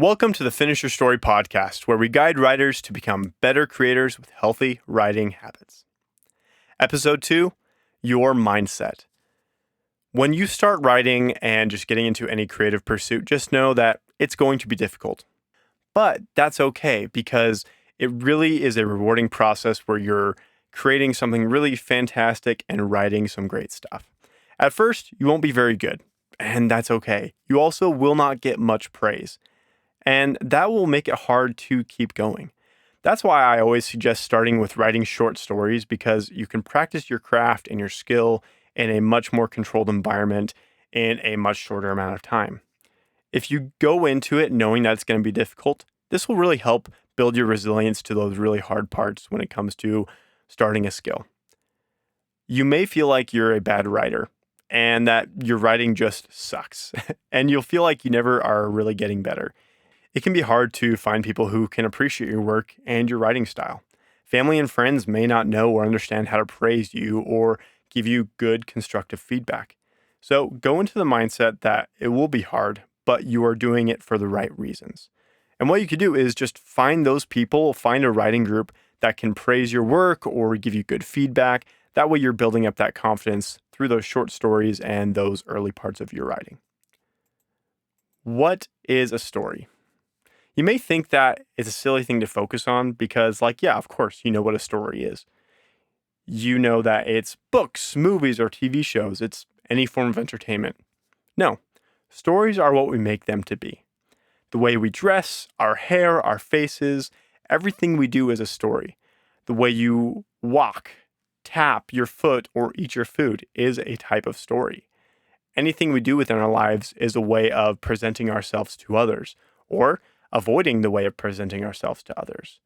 Welcome to the Finish Your Story podcast, where we guide writers to become better creators with healthy writing habits. Episode 2, Your Mindset. When you start writing and just getting into any creative pursuit, just know that it's going to be difficult. But that's okay because it really is a rewarding process where you're creating something really fantastic and writing some great stuff. At first, you won't be very good, and that's okay. You also will not get much praise. And that will make it hard to keep going. That's why I always suggest starting with writing short stories, because you can practice your craft and your skill in a much more controlled environment in a much shorter amount of time. If you go into it knowing that it's going to be difficult, this will really help build your resilience to those really hard parts when it comes to starting a skill. You may feel like you're a bad writer and that your writing just sucks, and you'll feel like you never are really getting better. It can be hard to find people who can appreciate your work and your writing style. Family and friends may not know or understand how to praise you or give you good, constructive feedback. So go into the mindset that it will be hard, but you are doing it for the right reasons. And what you could do is just find those people, find a writing group that can praise your work or give you good feedback. That way you're building up that confidence through those short stories and those early parts of your writing. What is a story? You may think that it's a silly thing to focus on because, of course, you know what a story is. You know that it's books, movies, or TV shows. It's any form of entertainment. No, stories are what we make them to be. The way we dress, our hair, our faces, everything we do is a story. The way you walk, tap your foot, or eat your food is a type of story. Anything we do within our lives is a way of presenting ourselves to others, or avoiding the way of presenting ourselves to others.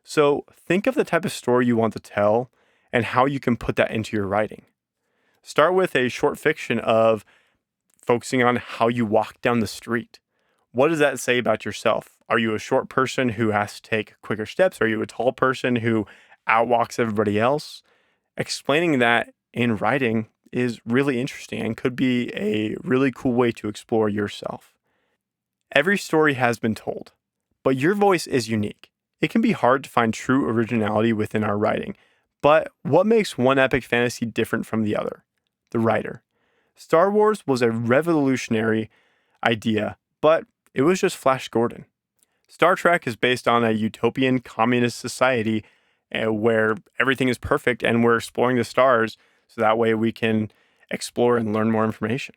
So think of the type of story you want to tell and how you can put that into your writing. Start with a short fiction of focusing on how you walk down the street. What does that say about yourself? Are you a short person who has to take quicker steps? Are you a tall person who outwalks everybody else? Explaining that in writing is really interesting and could be a really cool way to explore yourself. Every story has been told, but your voice is unique. It can be hard to find true originality within our writing, but what makes one epic fantasy different from the other? The writer. Star Wars was a revolutionary idea, but it was just Flash Gordon. Star Trek is based on a utopian communist society where everything is perfect and we're exploring the stars so that way we can explore and learn more information.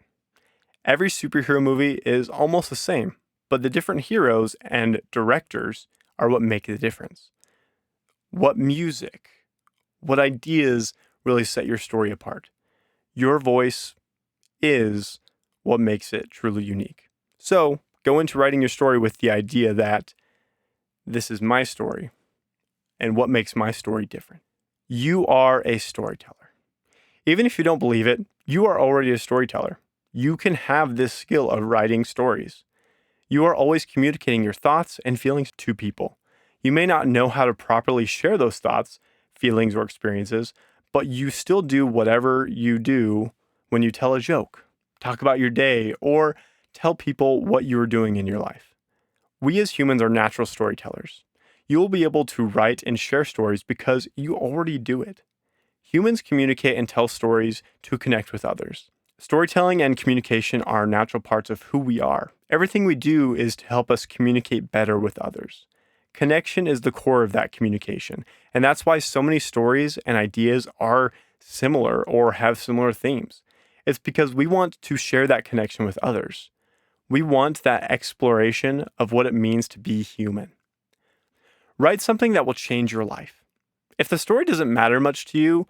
Every superhero movie is almost the same, but the different heroes and directors are what make the difference. What music, what ideas really set your story apart? Your voice is what makes it truly unique. So go into writing your story with the idea that this is my story and what makes my story different. You are a storyteller. Even if you don't believe it, you are already a storyteller. You can have this skill of writing stories. You are always communicating your thoughts and feelings to people. You may not know how to properly share those thoughts, feelings, or experiences, but you still do whatever you do when you tell a joke, talk about your day, or tell people what you are doing in your life. We as humans are natural storytellers. You will be able to write and share stories because you already do it. Humans communicate and tell stories to connect with others. Storytelling and communication are natural parts of who we are. Everything we do is to help us communicate better with others. Connection is the core of that communication, and that's why so many stories and ideas are similar or have similar themes. It's because we want to share that connection with others. We want that exploration of what it means to be human. Write something that will change your life. If the story doesn't matter much to you,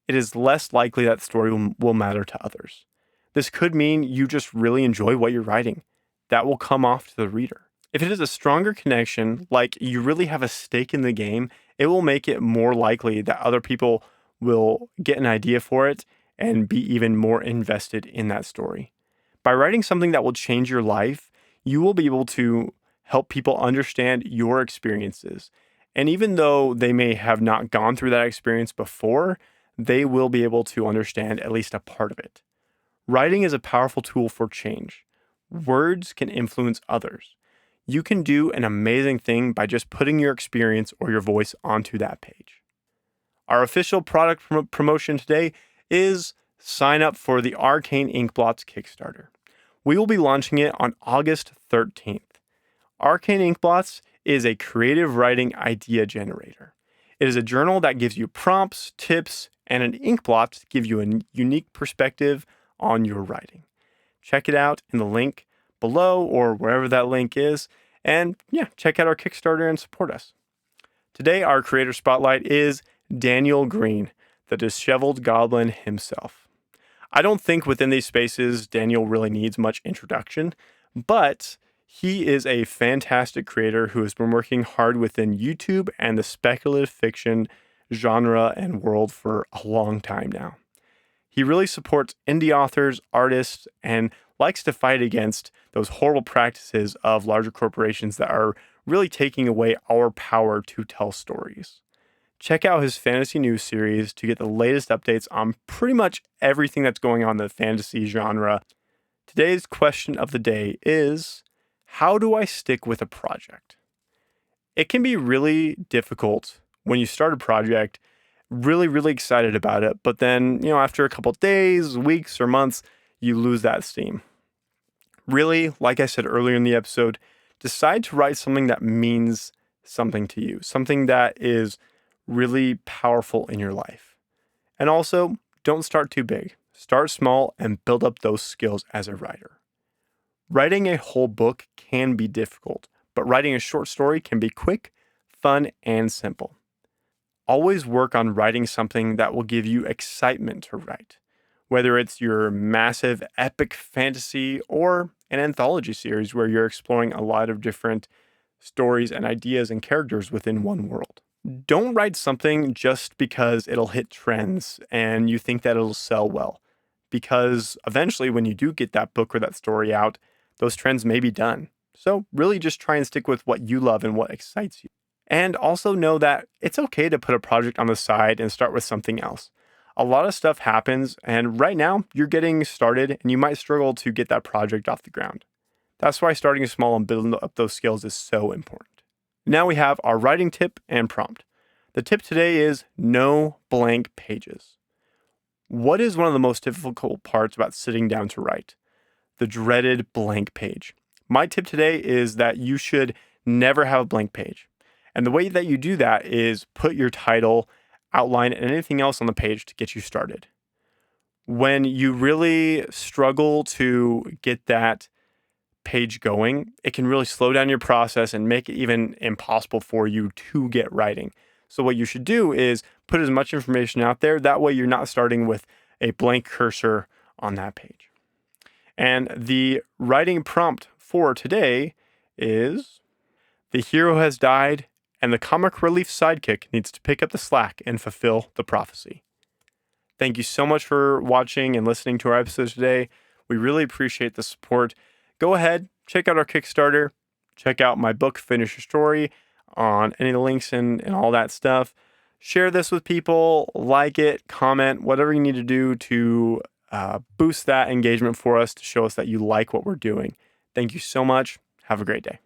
it is less likely that story will matter to others. This could mean you just really enjoy what you're writing. That will come off to the reader. If it is a stronger connection, like you really have a stake in the game, it will make it more likely that other people will get an idea for it and be even more invested in that story. By writing something that will change your life, you will be able to help people understand your experiences. And even though they may have not gone through that experience before, they will be able to understand at least a part of it. Writing is a powerful tool for change. Words can influence others. you can do an amazing thing by just putting your experience or your voice onto that page. Our official product promotion today is sign up for the Arcane Inkblots Kickstarter. We will be launching it on August 13th. Arcane Inkblots is a creative writing idea generator. It is a journal that gives you prompts, tips, and an Inkblot to give you a unique perspective on your writing. Check it out in the link below or wherever that link is. And yeah, check out our Kickstarter and support us. Today, our creator spotlight is Daniel Green, the disheveled goblin himself. I don't think within these spaces Daniel really needs much introduction, but he is a fantastic creator who has been working hard within YouTube and the speculative fiction genre and world for a long time now. He really supports indie authors, artists, and likes to fight against those horrible practices of larger corporations that are really taking away our power to tell stories. Check out his fantasy news series to get the latest updates on pretty much everything that's going on in the fantasy genre. Today's question of the day is, how do I stick with a project? It can be really difficult when you start a project, really excited about it, but then, after a couple of days, weeks, or months, you lose that steam. Really, like I said earlier in the episode, decide to write something that means something to you, something that is really powerful in your life. And also, don't start too big. Start small and build up those skills as a writer. Writing a whole book can be difficult, but writing a short story can be quick, fun, and simple. Always work on writing something that will give you excitement to write, whether it's your massive epic fantasy or an anthology series where you're exploring a lot of different stories and ideas and characters within one world. Don't write something just because it'll hit trends and you think that it'll sell well, because eventually when you do get that book or that story out, those trends may be done. So really just try and stick with what you love and what excites you. And also know that it's okay to put a project on the side and start with something else. A lot of stuff happens, and right now you're getting started and you might struggle to get that project off the ground. That's why starting small and building up those skills is so important. Now we have our writing tip and prompt. The tip today is no blank pages. What is one of the most difficult parts about sitting down to write? The dreaded blank page. My tip today is that you should never have a blank page. And the way that you do that is put your title, outline, and anything else on the page to get you started. When you really struggle to get that page going, it can really slow down your process and make it even impossible for you to get writing. So what you should do is put as much information out there. That way you're not starting with a blank cursor on that page. And the writing prompt for today is, the hero has died and the comic relief sidekick needs to pick up the slack and fulfill the prophecy. Thank you so much for watching and listening to our episode today. We really appreciate the support. Go ahead, check out our Kickstarter, check out my book, Finish Your Story, on any of the links and all that stuff. Share this with people, like it, comment, whatever you need to do to boost that engagement for us to show us that you like what we're doing. Thank you so much. Have a great day.